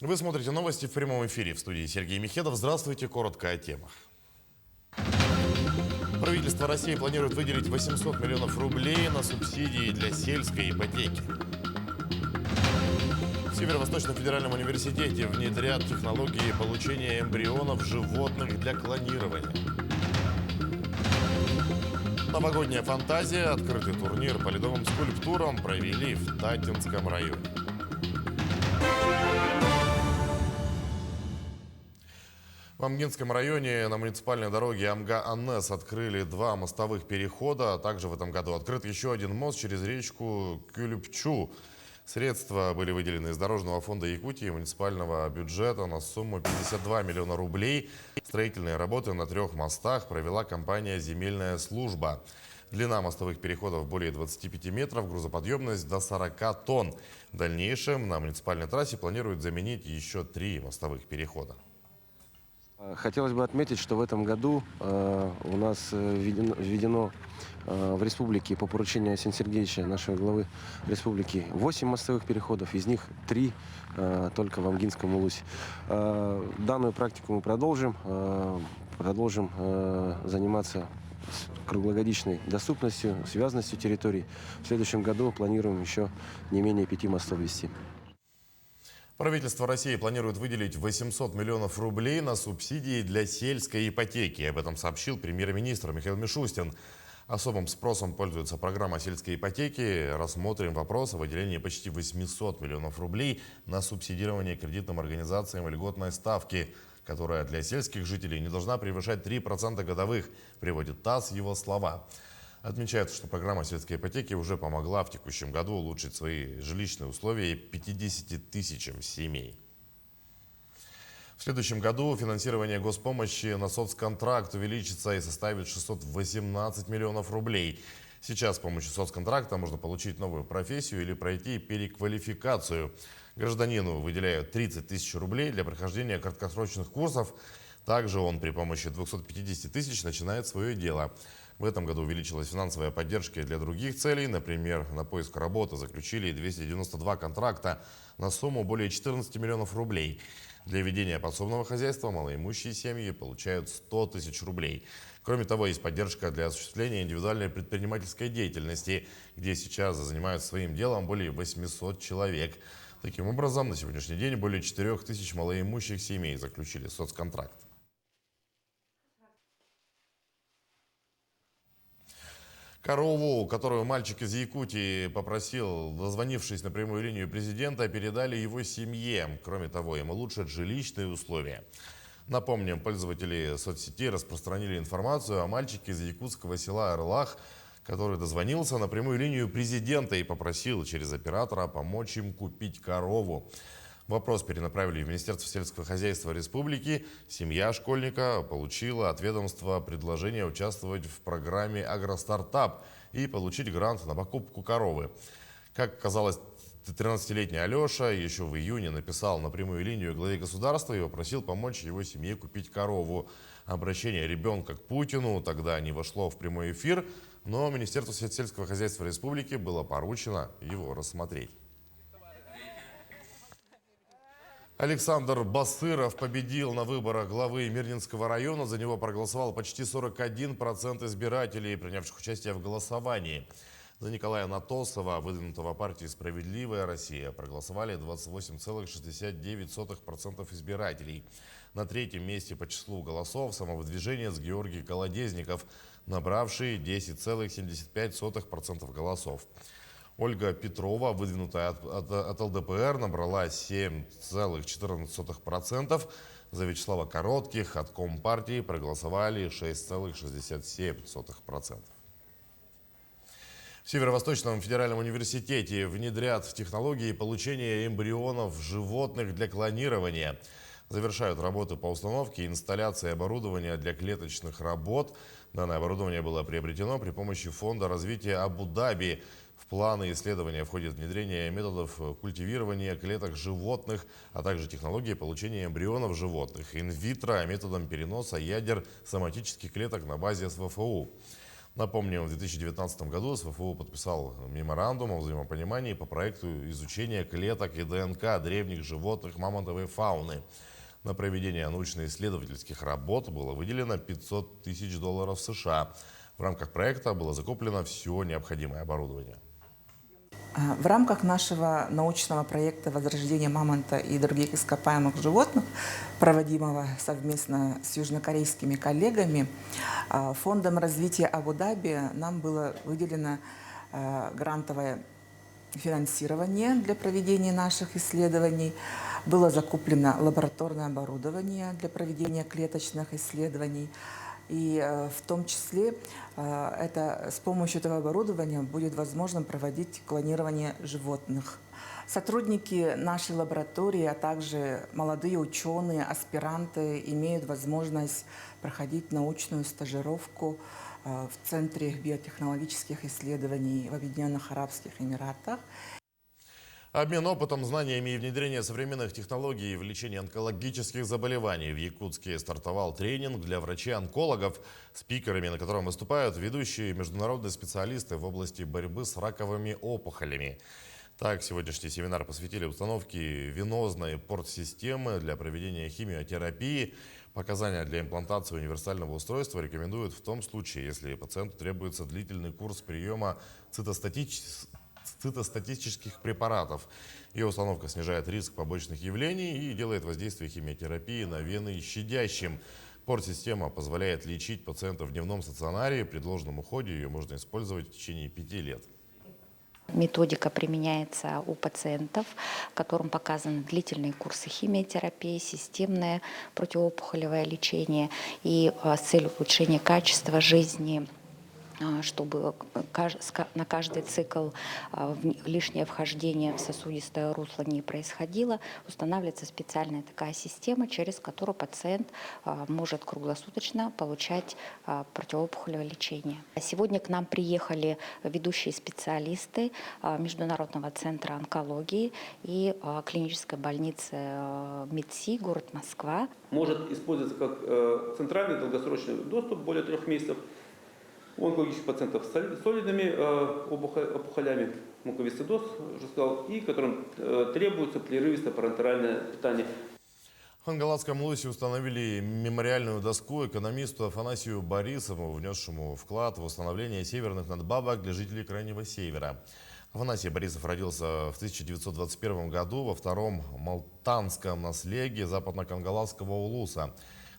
Вы смотрите новости в прямом эфире. В студии Сергей Михедов. Здравствуйте. Коротко о темах. Правительство России планирует выделить 800 миллионов рублей на субсидии для сельской ипотеки. В Северо-Восточном федеральном университете внедрят технологии получения эмбрионов животных для клонирования. Новогодняя фантазия. Открытый турнир по ледовым скульптурам провели в Татинском районе. В Амгинском районе на муниципальной дороге Амга-Аннес открыли 2 мостовых перехода. Также в этом году открыт еще один мост через речку Кюльпчу. Средства были выделены из Дорожного фонда Якутии и муниципального бюджета на сумму 52 миллиона рублей. Строительные работы на 3 мостах провела компания «Земельная служба». Длина мостовых переходов более 25 метров, грузоподъемность до 40 тонн. В дальнейшем на муниципальной трассе планируют заменить еще 3 мостовых перехода. Хотелось бы отметить, что в этом году у нас введено в республике по поручению Арсения Сергеевича, нашего главы республики, 8 мостовых переходов, из них 3 только в Амгинском улусе. Данную практику мы продолжим заниматься круглогодичной доступностью, связанностью территорий. В следующем году планируем еще не менее 5 мостов ввести. Правительство России планирует выделить 800 миллионов рублей на субсидии для сельской ипотеки. Об этом сообщил премьер-министр Михаил Мишустин. Особым спросом пользуется программа сельской ипотеки. Рассмотрим вопрос о выделении почти 800 миллионов рублей на субсидирование кредитным организациям льготной ставки, которая для сельских жителей не должна превышать 3% годовых, приводит ТАСС его слова. Отмечается, что программа сельской ипотеки уже помогла в текущем году улучшить свои жилищные условия 50 тысячам семей. В следующем году финансирование госпомощи на соцконтракт увеличится и составит 618 миллионов рублей. Сейчас с помощью соцконтракта можно получить новую профессию или пройти переквалификацию. Гражданину выделяют 30 тысяч рублей для прохождения краткосрочных курсов. Также он при помощи 250 тысяч начинает свое дело. В этом году увеличилась финансовая поддержка для других целей. Например, на поиск работы заключили 292 контракта на сумму более 14 миллионов рублей. Для ведения подсобного хозяйства малоимущие семьи получают 100 тысяч рублей. Кроме того, есть поддержка для осуществления индивидуальной предпринимательской деятельности, где сейчас занимаются своим делом более 800 человек. Таким образом, на сегодняшний день более 4 тысяч малоимущих семей заключили соцконтракт. Корову, которую мальчик из Якутии попросил, дозвонившись на прямую линию президента, передали его семье. Кроме того, им улучшат жилищные условия. Напомним, пользователи соцсетей распространили информацию о мальчике из якутского села Орлах, который дозвонился на прямую линию президента и попросил через оператора помочь им купить корову. Вопрос перенаправили в Министерство сельского хозяйства республики. Семья школьника получила от ведомства предложение участвовать в программе «Агростартап» и получить грант на покупку коровы. Как оказалось, 13-летний Алеша еще в июне написал на прямую линию главе государства и попросил помочь его семье купить корову. Обращение ребенка к Путину тогда не вошло в прямой эфир, но Министерству сельского хозяйства республики было поручено его рассмотреть. Александр Басыров победил на выборах главы Мирнинского района. За него проголосовал почти 41% избирателей, принявших участие в голосовании. За Николая Натосова, выдвинутого партией «Справедливая Россия», проголосовали 28,69% избирателей. На 3-м месте по числу голосов самовыдвиженец Георгий Колодезников, набравший 10,75% голосов. Ольга Петрова, выдвинутая от ЛДПР, набрала 7,14%. За Вячеслава Коротких от Компартии проголосовали 6,67%. В Северо-Восточном федеральном университете внедрят технологии получения эмбрионов животных для клонирования. Завершают работы по установке и инсталляции оборудования для клеточных работ. Данное оборудование было приобретено при помощи Фонда развития Абу-Даби. В планы исследования входит внедрение методов культивирования клеток животных, а также технологии получения эмбрионов животных инвитро методом переноса ядер соматических клеток на базе СВФУ. Напомним, в 2019 году СВФУ подписал меморандум о взаимопонимании по проекту изучения клеток и ДНК древних животных мамонтовой фауны. На проведение научно-исследовательских работ было выделено $500 тысяч США. В рамках проекта было закуплено все необходимое оборудование. В рамках нашего научного проекта «Возрождение мамонта и других ископаемых животных», проводимого совместно с южнокорейскими коллегами, Фондом развития Абу-Даби нам было выделено грантовое финансирование для проведения наших исследований. Было закуплено лабораторное оборудование для проведения клеточных исследований. И в том числе с помощью этого оборудования будет возможно проводить клонирование животных. Сотрудники нашей лаборатории, а также молодые ученые, аспиранты имеют возможность проходить научную стажировку в Центре биотехнологических исследований в Объединенных Арабских Эмиратах. Обмен опытом, знаниями и внедрение современных технологий в лечении онкологических заболеваний. В Якутске стартовал тренинг для врачей-онкологов, спикерами на котором выступают ведущие международные специалисты в области борьбы с раковыми опухолями. Так, сегодняшний семинар посвятили установке венозной порт-системы для проведения химиотерапии. Показания для имплантации универсального устройства рекомендуют в том случае, если пациенту требуется длительный курс приема цитостатических препаратов. Ее установка снижает риск побочных явлений и делает воздействие химиотерапии на вены щадящим. Порт-система позволяет лечить пациентов в дневном стационаре. При должном уходе ее можно использовать в течение 5 лет. Методика применяется у пациентов, которым показаны длительные курсы химиотерапии, системное противоопухолевое лечение и с целью улучшения качества жизни, чтобы на каждый цикл лишнее вхождение в сосудистое русло не происходило, устанавливается специальная такая система, через которую пациент может круглосуточно получать противоопухолевое лечение. Сегодня к нам приехали ведущие специалисты Международного центра онкологии и клинической больницы МИДСИ, город Москва. Может использоваться как центральный долгосрочный доступ более 3 месяцев у онкологических пациентов с солидными опухолями, муковисцидоз, уже сказал, и которым требуется прерывистое парентеральное питание. В Хангалатском Лусе установили мемориальную доску экономисту Афанасию Борисову, внесшему вклад в восстановление северных надбавок для жителей Крайнего Севера. Афанасий Борисов родился в 1921 году во втором Малтанском наследии западно-Кангаласского улуса.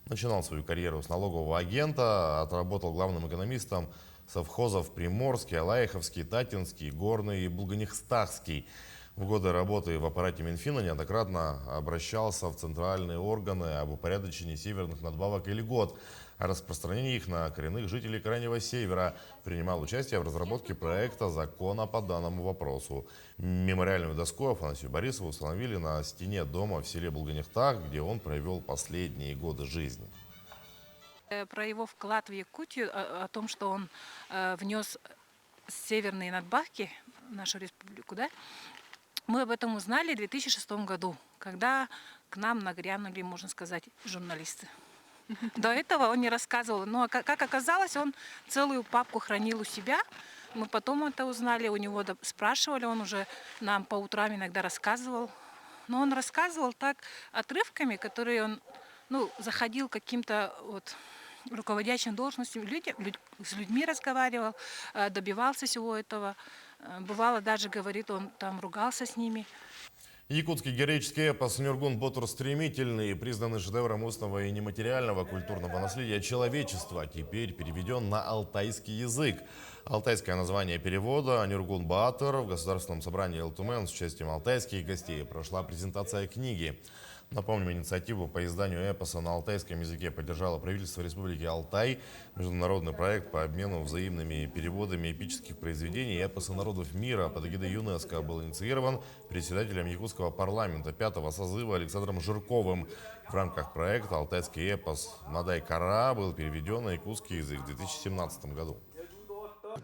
Начинал свою карьеру с налогового агента, отработал главным экономистом совхозов Приморский, Алаиховский, Татинский, Горный и Булганихстахский. В годы работы в аппарате Минфина неоднократно обращался в центральные органы об упорядочении северных надбавок и льгот, о распространении их на коренных жителей Крайнего Севера. Принимал участие в разработке проекта закона по данному вопросу. Мемориальную доску Афанасию Борисову установили на стене дома в селе Булганихтах, где он провел последние годы жизни. Про его вклад в Якутию, о том, что он внес северные надбавки в нашу республику, да? Мы об этом узнали в 2006 году, когда к нам нагрянули, можно сказать, журналисты. До этого он не рассказывал, но как оказалось, он целую папку хранил у себя. Мы потом это узнали, у него спрашивали, он уже нам по утрам иногда рассказывал. Но он рассказывал так отрывками, которые он заходил к каким-то руководящим должностям, с людьми разговаривал, добивался всего этого. Бывало, даже, говорит, он там ругался с ними. Якутский героический эпос «Нюргун Ботур стремительный», признанный шедевром устного и нематериального культурного наследия человечества, теперь переведен на алтайский язык. Алтайское название перевода «Нюргун Баатыр». В Государственном собрании ЛТУМЭН с участием алтайских гостей прошла презентация книги. Напомним, инициативу по изданию эпоса на алтайском языке поддержало правительство Республики Алтай. Международный проект по обмену взаимными переводами эпических произведений эпоса народов мира под эгидой ЮНЕСКО был инициирован председателем якутского парламента 5-го созыва Александром Жирковым. В рамках проекта алтайский эпос «Мадай-Кара» был переведен на якутский язык в 2017 году.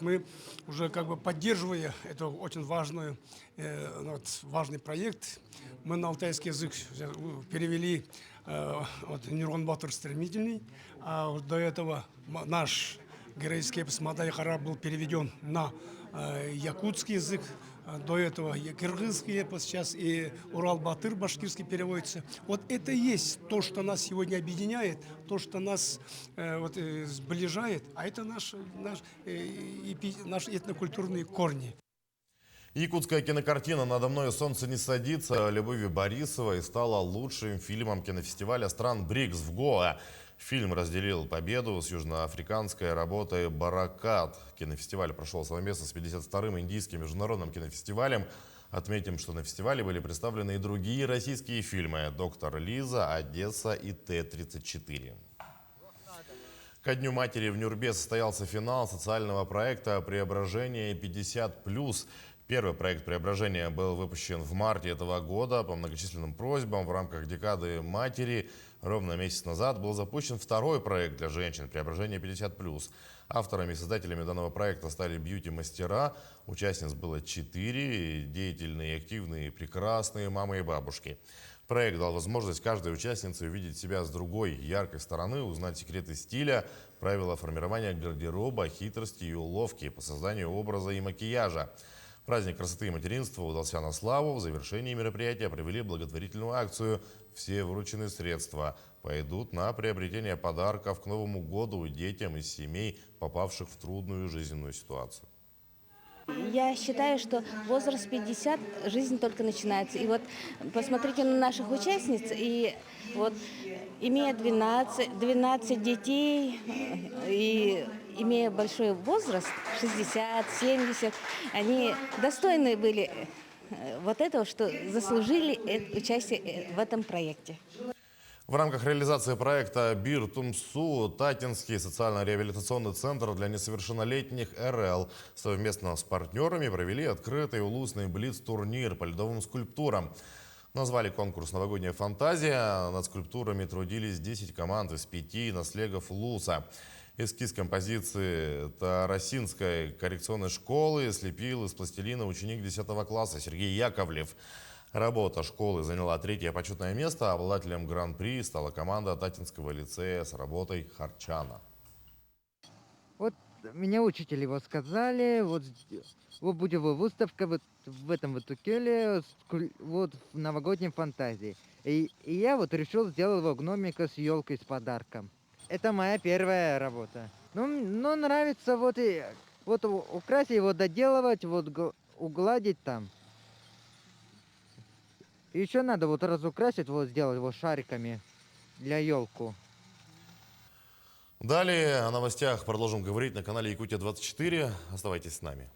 Мы уже поддерживая это очень важный проект, мы на алтайский язык перевели «Нюргун Ботур стремительный», а до этого наш героический эпос Мадай-Хара был переведен на якутский язык. До этого киргизский эпос, сейчас и Урал-Батыр башкирский переводится. Вот это и есть то, что нас сегодня объединяет, то, что нас сближает, а это наши этнокультурные корни. Якутская кинокартина «Надо мною солнце не садится» Любови Борисовой стала лучшим фильмом кинофестиваля стран БРИКС в Гоа. Фильм разделил победу с южноафриканской работой «Баракат». Кинофестиваль прошел совместно с 52-м Индийским международным кинофестивалем. Отметим, что на фестивале были представлены и другие российские фильмы «Доктор Лиза», «Одесса» и Т-34. Ко Дню матери в Нюрбе состоялся финал социального проекта «Преображение 50+.» Первый проект «Преображение» был выпущен в марте этого года по многочисленным просьбам в рамках декады матери. Ровно месяц назад был запущен второй проект для женщин «Преображение 50+.» Авторами и создателями данного проекта стали бьюти-мастера. Участниц было 4, деятельные, активные, прекрасные мамы и бабушки. Проект дал возможность каждой участнице увидеть себя с другой, яркой стороны, узнать секреты стиля, правила формирования гардероба, хитрости и уловки по созданию образа и макияжа. Праздник красоты и материнства удался на славу. В завершении мероприятия провели благотворительную акцию. Все вырученные средства пойдут на приобретение подарков к Новому году детям из семей, попавших в трудную жизненную ситуацию. Я считаю, что возраст 50, жизнь только начинается. И вот посмотрите на наших участниц, и вот имея 12 детей и имея большой возраст, 60, 70, они достойны были вот этого, что заслужили участие в этом проекте. В рамках реализации проекта «Бир Тумсу» Татинский социально-реабилитационный центр для несовершеннолетних РЛ совместно с партнерами провели открытый улусный блиц-турнир по ледовым скульптурам. Назвали конкурс «Новогодняя фантазия». Над скульптурами трудились 10 команд из 5 наслегов Луса. Эскиз композиции Тарасинской коррекционной школы слепил из пластилина ученик 10 класса Сергей Яковлев. Работа школы заняла 3-е почетное место, а обладателем гран-при стала команда Татинского лицея с работой Харчана. Вот меня учитель его сказали, вот будет выставка вот в этом вот Укеле, вот в новогодней фантазии. И я вот решил сделать его гномика с елкой с подарком. Это моя первая работа. Ну нравится вот украсить его, доделывать, вот угладить там. Еще надо вот разукрасить, вот сделать его шариками для елку. Далее о новостях продолжим говорить на канале Якутия-24. Оставайтесь с нами.